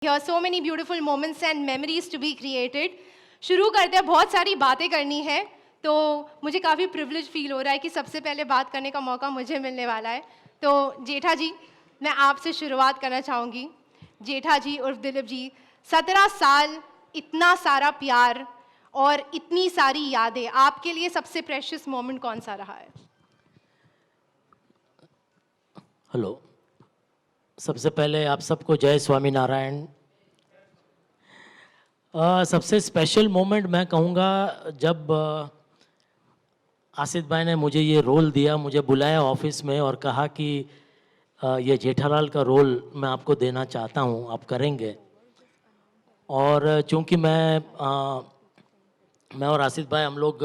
Here are so many beautiful moments and memories to be created. शुरू करते हैं, बहुत सारी बातें करनी है, तो मुझे काफ़ी प्रिविलेज फील हो रहा है कि सबसे पहले बात करने का मौका मुझे मिलने वाला है. तो जेठा जी, मैं आपसे शुरुआत करना चाहूँगी. जेठा जी उर्फ दिलीप जी, 17 साल, इतना सारा प्यार और इतनी सारी यादें, आपके लिए सबसे प्रेशियस मोमेंट कौन सा रहा है? हेलो, सबसे पहले आप सबको जय स्वामीनारायण. सबसे स्पेशल मोमेंट मैं कहूँगा जब आसिफ भाई ने मुझे ये रोल दिया, मुझे बुलाया ऑफिस में और कहा कि ये जेठालाल का रोल मैं आपको देना चाहता हूँ, आप करेंगे. और चूँकि मैं और आसिफ भाई हम लोग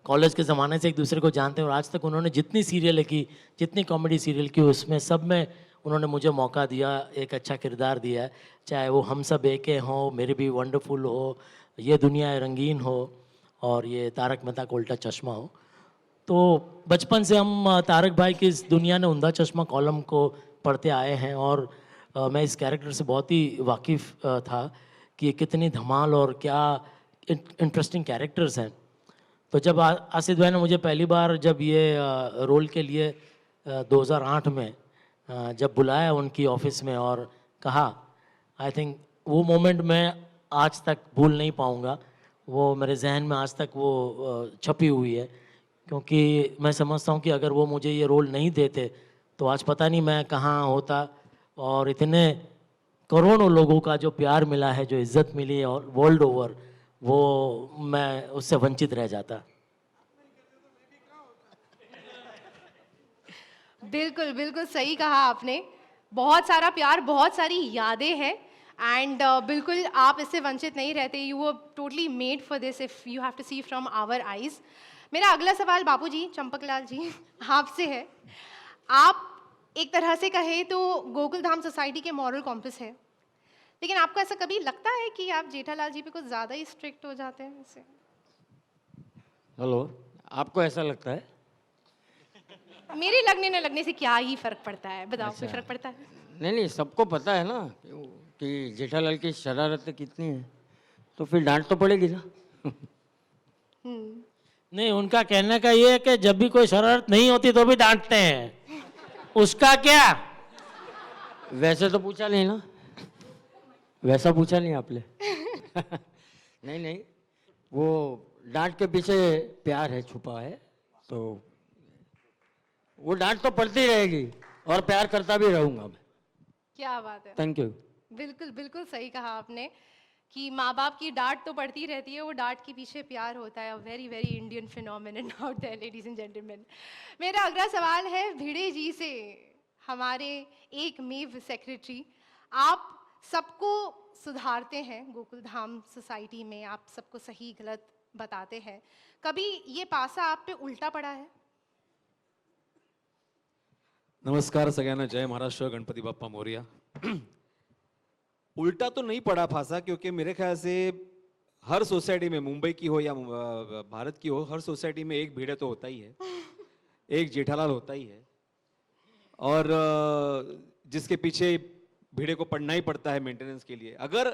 कॉलेज के ज़माने से एक दूसरे को जानते हैं और आज तक उन्होंने जितनी सीरियल की, जितनी कॉमेडी सीरियल की, उसमें सब में उन्होंने मुझे मौका दिया, एक अच्छा किरदार दिया है. चाहे वो हम सब एके हों, मेरे भी वंडरफुल हो, ये दुनिया रंगीन हो और ये तारक मेहता का उल्टा चश्मा हो. तो बचपन से हम तारक भाई की इस दुनिया ने उंधा चश्मा कॉलम को पढ़ते आए हैं और मैं इस कैरेक्टर से बहुत ही वाकिफ़ था कि ये कितनी धमाल और क्या इंटरेस्टिंग कैरेक्टर्स हैं. तो जब आसिफ भाई ने मुझे पहली बार जब ये रोल के लिए 2008 में जब बुलाया उनकी ऑफिस में और कहा, आई थिंक वो मोमेंट मैं आज तक भूल नहीं पाऊँगा. वो मेरे जहन में आज तक वो छपी हुई है, क्योंकि मैं समझता हूँ कि अगर वो मुझे ये रोल नहीं देते तो आज पता नहीं मैं कहाँ होता. और इतने करोड़ों लोगों का जो प्यार मिला है, जो इज़्ज़त मिली है और वर्ल्ड ओवर, वो मैं उससे वंचित रह जाता. बिल्कुल, बिल्कुल सही कहा आपने. बहुत सारा प्यार, बहुत सारी यादें हैं एंड बिल्कुल आप इससे वंचित नहीं रहते. You were totally made for this if you have to see from our eyes. मेरा अगला सवाल बापूजी, चंपकलाल जी, आपसे है. आप एक तरह से कहें तो गोकुल धाम सोसाइटी के मॉरल कॉम्पस है, लेकिन आपको ऐसा कभी लगता है कि आप जेठालाल जी पे कुछ ज़्यादा ही स्ट्रिक्ट हो जाते हैं इससे? हेलो, आपको ऐसा लगता है? मेरे लगने न लगने से क्या ही फ़र्क पड़ता है, बताओ. कोई अच्छा. फ़र्क पड़ता है? नहीं, सबको पता है ना कि जेठालाल की शरारतें कितनी हैं, तो फिर डांट तो पड़ेगी ना. नहीं, उनका कहने का ये है कि जब भी कोई शरारत नहीं होती तो भी डांटते हैं. उसका क्या? वैसे तो पूछा नहीं ना, वैसा पूछा नहीं आपने. नहीं, वो डांट के पीछे प्यार है, छुपा है, तो वो डांट तो पड़ती रहेगी और प्यार करता भी रहूंगा मैं. क्या बात है. Thank you. बिल्कुल, बिल्कुल सही कहा आपने कि माँ बाप की डांट तो पड़ती रहती है, वो डांट के पीछे प्यार होता है. Very very Indian phenomenon out there ladies and gentleman. मेरा अगला सवाल है भिड़े जी से, हमारे एक मेव सेक्रेटरी. आप सबको सुधारते हैं गोकुल धाम सोसाइटी में, आप सबको सही गलत बताते हैं. कभी ये पासा आप पे उल्टा पड़ा है? नमस्कार सगळ्यांना, जय महाराष्ट्र, गणपती बाप्पा मोरया. उल्टा तो नहीं पड़ा फांसा, क्योंकि मेरे ख्याल से हर सोसाइटी में, मुंबई की हो या भारत की हो, हर सोसाइटी में एक भिड़े तो होता ही है, एक जेठालाल होता ही है. और जिसके पीछे भिड़े को पड़ना ही पड़ता है मेंटेनेंस के लिए. अगर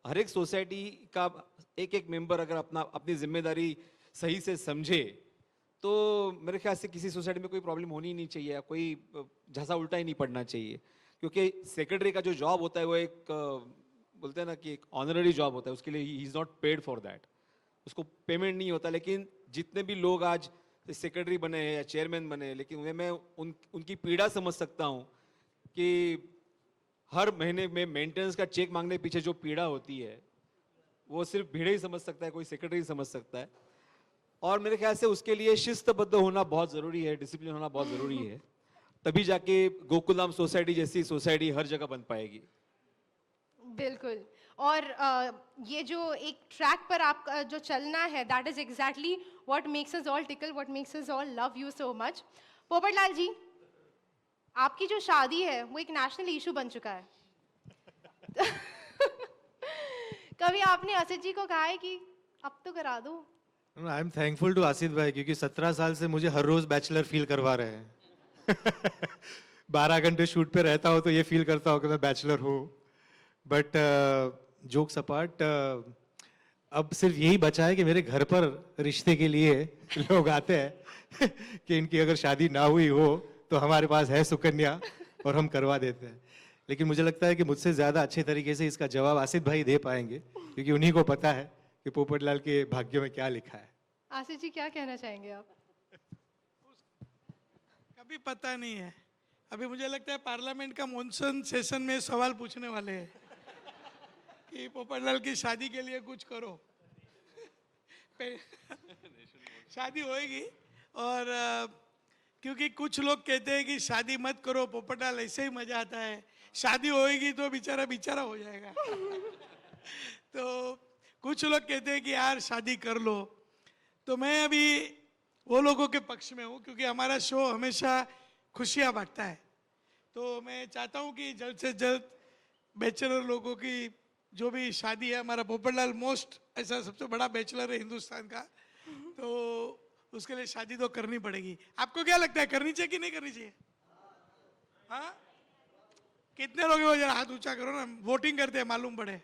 हर एक सोसाइटी का एक एक मेंबर अगर अपनी जिम्मेदारी सही से समझे तो मेरे ख्याल से किसी सोसाइटी में कोई प्रॉब्लम होनी ही नहीं चाहिए, या कोई झांसा उल्टा ही नहीं पड़ना चाहिए. क्योंकि सेक्रेटरी का जो जॉब होता है वो एक बोलते हैं ना कि एक ऑनररी जॉब होता है, उसके लिए he is not paid for that, उसको पेमेंट नहीं होता. लेकिन जितने भी लोग आज सेक्रेटरी बने हैं या चेयरमैन बने हैं, लेकिन मैं उनकी पीड़ा समझ सकता हूँ कि हर महीने में मेंटेनेंस का चेक मांगने के पीछे जो पीड़ा होती है वो सिर्फ भिड़े ही समझ सकता है, कोई सेक्रेटरी समझ सकता है. और मेरे ख्याल से उसके लिए शिस्तबद्ध होना बहुत ज़रूरी है, डिसिप्लिन होना बहुत ज़रूरी है. तभी जाके गोकुलधाम सोसाइटी जैसी सोसाइटी हर जगह बन पाएगी. बिल्कुल. और ये जो एक ट्रैक पर आपका जो चलना है, that is exactly what makes us all tickle, what makes us all love you so much. Popatlal ji, आपकी जो शादी है वो एक नेशनल इशू बन चुका है. कभी आपने असित जी को कहा है कि अब तो करा दो? I am thankful to Asif भाई, क्योंकि 17 साल से मुझे हर रोज बैचलर फील करवा रहे हैं. 12 घंटे शूट पे रहता हूँ तो ये फील करता हूँ कि मैं बैचलर हूँ. बट जोक्स अपार्ट, अब सिर्फ यही बचा है कि मेरे घर पर रिश्ते के लिए लोग आते हैं कि इनकी अगर शादी ना हुई हो तो हमारे पास है सुकन्या और हम करवा देते हैं। लेकिन मुझे लगता है कि मुझसे ज़्यादा अच्छे तरीके से इसका जवाब आसिफ भाई दे पाएंगे, क्योंकि उन्हीं को पता है कि पोपटलाल के भाग्य में क्या लिखा है। आशीष जी क्या कहना चाहेंगे आप? कभी पता नहीं है। अभी मुझे लगता है पार्लियामेंट का मॉनसून सेशन में सवाल पूछने वाले हैं कि पोपटलाल की शादी के लिए कुछ करो। शादी होएगी, और क्योंकि कुछ लोग कहते हैं कि शादी मत करो पोपटलाल, ऐसे ही मजा आता है, शादी होएगी तो बेचारा बेचारा हो जाएगा। तो कुछ लोग कहते हैं कि यार शादी कर लो। तो मैं अभी वो लोगों के पक्ष में हूँ, क्योंकि हमारा शो हमेशा खुशियाँ बांटता है। तो मैं चाहता हूँ कि जल्द से जल्द बैचलर लोगों की जो भी शादी है, हमारा पोपटलाल मोस्ट ऐसा सबसे बड़ा बैचलर है हिंदुस्तान का, तो उसके लिए शादी तो करनी पड़ेगी। आपको क्या लगता है, करनी चाहिए कि नहीं करनी चाहिए? हाँ, कितने लोग हो, जरा हाथ ऊंचा करो ना, वोटिंग करते हैं मालूम पड़े।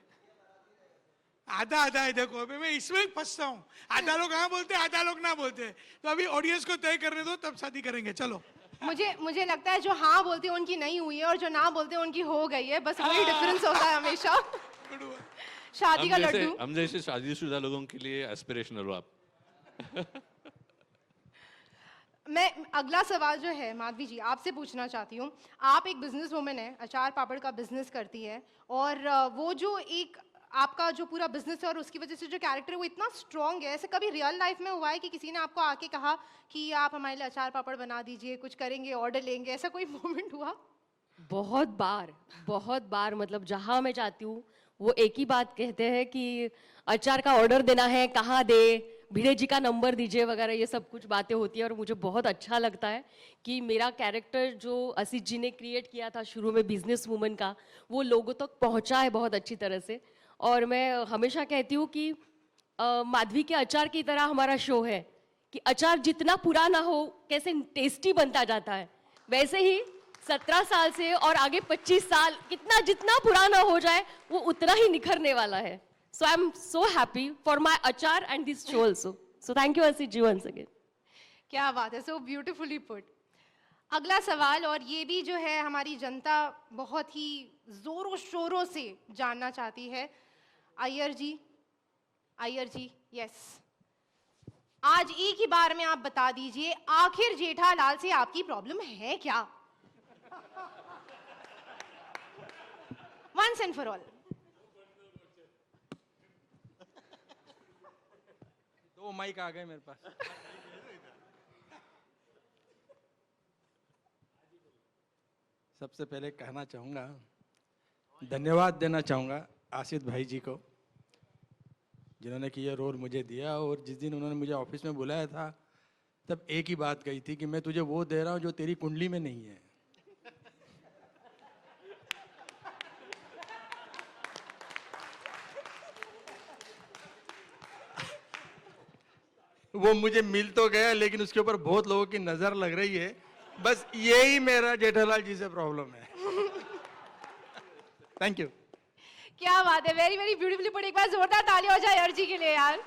आधा आधा है, देखो अभी मैं इसमें फंसता हूँ, आधा लोग हाँ बोलते हैं, आधा लोग ना बोलते हैं। तो अभी ऑडियंस को तय करने दो, तब शादी करेंगे। चलो। मुझे लगता है जो हाँ बोलते हैं उनकी नहीं हुई है और जो ना बोलते हैं उनकी हो गई है, बस वही डिफरेंस होता है हमेशा। शादी का लड्डू। हम जैसे शादीशुदा लोगों के लिए एस्पिरेशनल हो आप। मैं अगला सवाल जो है माधवी जी आपसे पूछना चाहती हूँ। आप एक बिजनेस वूमेन है, अचार पापड़ का बिजनेस करती है, और वो जो एक आपका जो पूरा बिजनेस है और उसकी वजह से जो कैरेक्टर है वो इतना स्ट्रॉन्ग है। ऐसे कभी रियल लाइफ में हुआ है कि किसी ने आपको आके कहा कि आप हमारे लिए अचार पापड़ बना दीजिए, कुछ करेंगे, ऑर्डर लेंगे, ऐसा कोई मोमेंट हुआ? बहुत बार, मतलब जहाँ मैं जाती हूँ वो एक ही बात कहते हैं कि अचार का ऑर्डर देना है, कहाँ दे, भिड़े जी का नंबर दीजिए वगैरह, ये सब कुछ बातें होती है। और मुझे बहुत अच्छा लगता है कि मेरा कैरेक्टर जो असीस जी ने क्रिएट किया था शुरू में बिजनेस वूमन का, वो लोगों तक पहुँचा है बहुत अच्छी तरह से। और मैं हमेशा कहती हूँ कि माधवी के अचार की तरह हमारा शो है कि अचार जितना पुराना हो कैसे टेस्टी बनता जाता है, वैसे ही 17 साल से और आगे 25 साल कितना जितना पुराना हो जाए वो उतना ही निखरने वाला है। So I am so happy for my अचार and this show also. So thank you Asees ji once again. क्या बात है, सो ब्यूटिफुली पुट। अगला सवाल, और ये भी जो है हमारी जनता बहुत ही जोरों शोरों से जानना चाहती है। अय्यर जी, यस, आज एक ही बार में आप बता दीजिए, आखिर जेठालाल से आपकी प्रॉब्लम है क्या? Once and for all. दो माइक आ गए मेरे पास। सबसे पहले कहना चाहूँगा, धन्यवाद देना चाहूँगा आसिफ भाई जी को, जिन्होंने कि ये रोल मुझे दिया। और जिस दिन उन्होंने मुझे ऑफिस में बुलाया था तब एक ही बात कही थी कि मैं तुझे वो दे रहा हूँ जो तेरी कुंडली में नहीं है। वो मुझे मिल तो गया, लेकिन उसके ऊपर बहुत लोगों की नजर लग रही है। बस यही मेरा जेठालाल जी से प्रॉब्लम है। Thank you. क्या बात है, वेरी वेरी ब्यूटीफुली पुट। एक बार जोरदार ताली हो जाए अर्जी के लिए यार।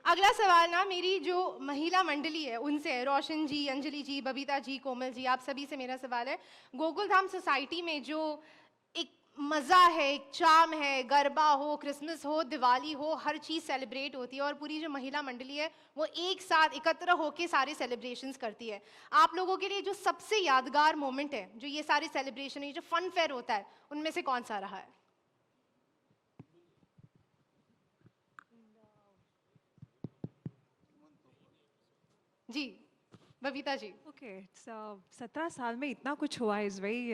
अगला सवाल ना मेरी जो महिला मंडली है उनसे है, रोशन जी, अंजलि जी, बबीता जी, कोमल जी, आप सभी से मेरा सवाल है। गोकुल धाम सोसाइटी में जो एक मज़ा है, एक चार्म है, गरबा हो, क्रिसमस हो, दिवाली हो, हर चीज़ सेलिब्रेट होती है और पूरी जो महिला मंडली है वो एक साथ एकत्र होकर सारे सेलिब्रेशंस करती है। आप लोगों के लिए जो सबसे यादगार मोमेंट है, जो ये सारे सेलिब्रेशन है, जो फन फेयर होता है, उनमें से कौन सा रहा है? जी बबीता जी। ओके, 17 साल में इतना कुछ हुआ इज़ वेरी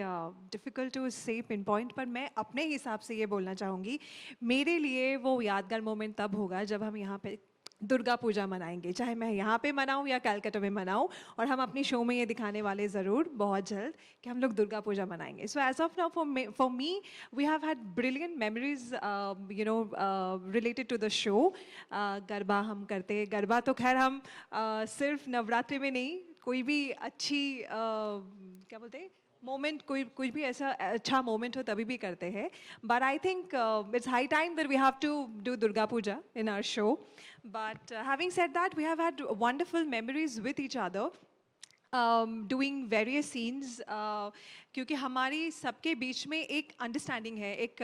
डिफ़िकल्ट टू से पिन पॉइंट, पर मैं अपने हिसाब से ये बोलना चाहूँगी, मेरे लिए वो यादगार मोमेंट तब होगा जब हम यहाँ पे दुर्गा पूजा मनाएंगे, चाहे मैं यहाँ पे मनाऊँ या कैलकाटा में मनाऊँ। और हम अपनी शो में ये दिखाने वाले ज़रूर बहुत जल्द कि हम लोग दुर्गा पूजा मनाएंगे। So as of now for me we have had brilliant memories you know related to the show. Garba हम करते, गरबा तो खैर हम सिर्फ नवरात्रि में नहीं, कोई भी अच्छी क्या बोलते हैं मोमेंट कोई कुछ भी ऐसा अच्छा मोमेंट हो तभी भी करते हैं, but I think it's high time that we have to do Durga Puja in our show. But having said that, we have had wonderful memories with each other, doing various scenes, क्योंकि हमारी सबके बीच में एक अंडरस्टैंडिंग है, एक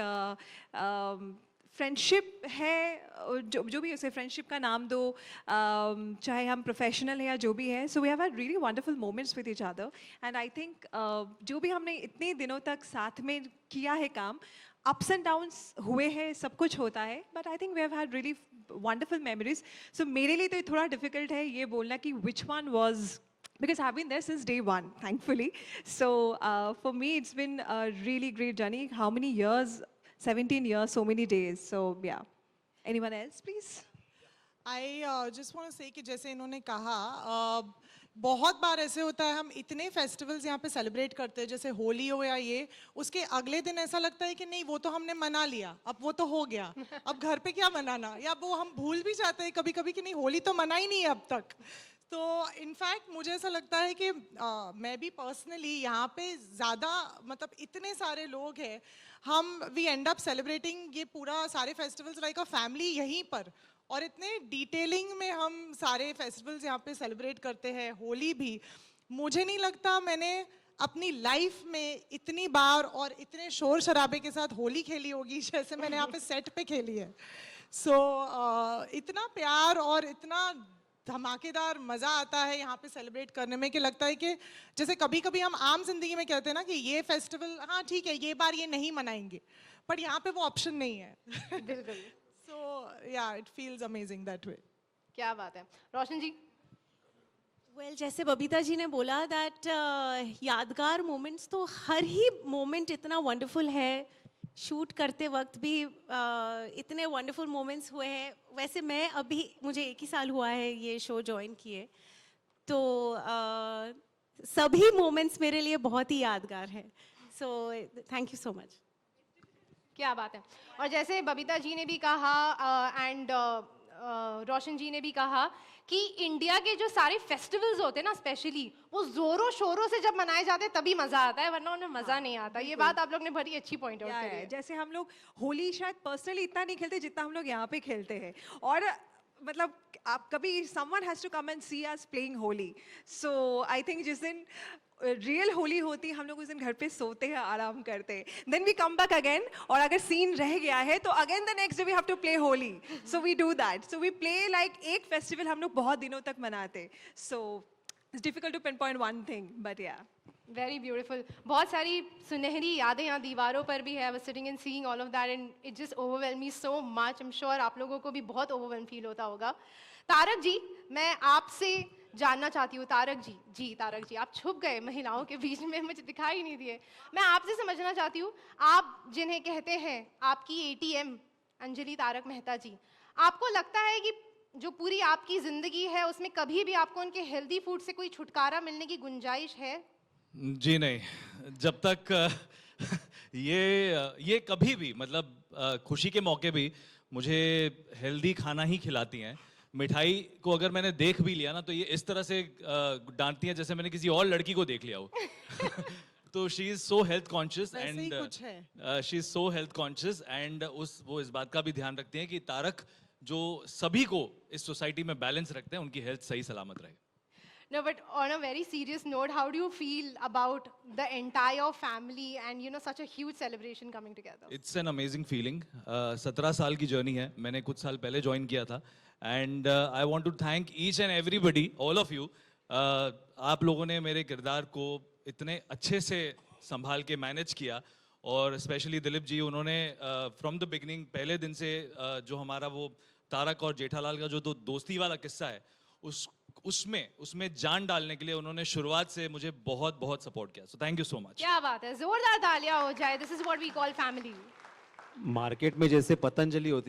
फ्रेंडशिप है, जो भी उसे फ्रेंडशिप का नाम दो, चाहे हम प्रोफेशनल है या जो भी है. So we have had really wonderful moments with each other, and I think जो भी हमने इतने दिनों तक साथ में किया है काम, अप्स एंड डाउन्स हुए हैं, सब कुछ होता है, but I think we have had really wonderful memories. सो मेरे लिए तो ये थोड़ा डिफिकल्ट है ये बोलना कि which one was, because I've been there since day one, thankfully. So for me, it's been a really great journey. How many years? 17 years, so many days. So yeah. Anyone else, please? I just want to say कि जैसे इन्होंने कहा, बहुत बार ऐसे होता है हम इतने फेस्टिवल्स यहाँ पे सेलिब्रेट करते हैं, जैसे होली हो या ये, उसके अगले दिन ऐसा लगता है कि नहीं वो तो हमने मना लिया, अब वो तो हो गया, अब घर पे क्या मनाना, या वो हम भूल भी जाते हैं कभी कभी कि नहीं होली तो मना ही नहीं है अब तक. तो इनफैक्ट मुझे ऐसा लगता है कि मैं भी पर्सनली यहाँ पे ज़्यादा, मतलब इतने सारे लोग हैं, हम वी एंड अप सेलिब्रेटिंग ये पूरा सारे फेस्टिवल्स लाइक अ फैमिली यहीं पर, और इतने डिटेलिंग में हम सारे फेस्टिवल्स यहाँ पे सेलिब्रेट करते हैं. होली भी मुझे नहीं लगता मैंने अपनी लाइफ में इतनी बार और इतने शोर शराबे के साथ होली खेली होगी जैसे मैंने यहाँ पे सेट पे खेली है. सो इतना प्यार और इतना धमाकेदार मज़ा आता है यहाँ पे सेलिब्रेट करने में कि लगता है कि जैसे कभी कभी हम आम जिंदगी में कहते हैं ना कि ये फेस्टिवल हाँ ठीक है ये बार ये नहीं मनाएंगे, बट यहाँ पे वो ऑप्शन नहीं है. बिल्कुल. सो या it feels amazing that way. क्या बात है. रोशन जी. वेल जैसे बबीता जी ने बोला दैट यादगार मोमेंट्स, तो हर ही मोमेंट इतना वंडरफुल है. शूट करते वक्त भी इतने वंडरफुल मोमेंट्स हुए हैं. वैसे मैं अभी, मुझे 1 ही साल हुआ है ये शो ज्वाइन किए, तो सभी मोमेंट्स मेरे लिए बहुत ही यादगार हैं. सो थैंक यू सो मच. क्या बात है. और जैसे बबीता जी ने भी कहा एंड रोशन जी ने भी कहा कि इंडिया के जो सारे फेस्टिवल्स होते हैं ना, स्पेशली वो जोरों शोरों से जब मनाए जाते हैं तभी मज़ा आता है, वरना उन्हें मज़ा नहीं आता. ये बात आप लोग ने बड़ी अच्छी पॉइंट आउट करी है. जैसे हम लोग होली शायद पर्सनली इतना नहीं खेलते जितना हम लोग यहाँ पे खेलते हैं, और मतलब आप कभी someone has to come and see us playing Holi. So I think जिस दिन रियल होली होती, हम लोग उस दिन घर पे सोते हैं, आराम करते हैं, then we come back again, और अगर सीन रह गया है तो again the next day we have to play Holi. So we do that. So we play like एक फेस्टिवल हम लोग बहुत दिनों तक मनाते. So it's difficult to pinpoint one thing, but yeah very beautiful. बहुत सारी सुनहरी यादें यहाँ दीवारों पर भी है. I was sitting and seeing all of that and it just overwhelm me so much. I am sure आप लोगों को भी बहुत ओवरवेल्म फील होता होगा. तारक जी, मैं आपसे जानना चाहती हूँ. तारक जी, आप छुप गए महिलाओं के बीच में, मुझे दिखाई नहीं दिए. मैं आपसे समझना चाहती हूँ, आप जिन्हें कहते हैं आपकी ATM अंजलि तारक मेहता जी, आपको लगता है कि जो पूरी आपकी ज़िंदगी है उसमें कभी भी आपको उनके हेल्दी फूड से कोई छुटकारा मिलने की गुंजाइश है? जी नहीं, जब तक ये कभी भी, मतलब खुशी के मौके भी मुझे हेल्दी खाना ही खिलाती हैं. मिठाई को अगर मैंने देख भी लिया ना तो ये इस तरह से डांटती हैं जैसे मैंने किसी और लड़की को देख लिया हो. तो she is so health conscious and she is so health conscious and वो इस बात का भी ध्यान रखती हैं कि तारक जो सभी को इस सोसाइटी में बैलेंस रखते हैं, उनकी हेल्थ सही सलामत रहे. No, but on a very serious note, how do you feel about the entire family and you know such a huge celebration coming together? It's an amazing feeling. 17 साल की journey है, मैंने कुछ साल पहले ज्वाइन किया था and I want to thank each and everybody, all of you. आप लोगों ने मेरे किरदार को इतने अच्छे से संभाल के मैनेज किया, और स्पेशली दिलीप जी, उन्होंने फ्रॉम द बिगिनिंग, पहले दिन से जो हमारा वो तारक और जेठालाल का जो दोस्ती वाला किस्सा है उसमें जान डालने के लिए उन्होंने शुरुआत से मुझे बहुत बहुत सपोर्ट किया. So thank you so much. क्या बात है, जोरदार तालियां हो जाए. This is what we call family. Market में जैसे पतंजलि होती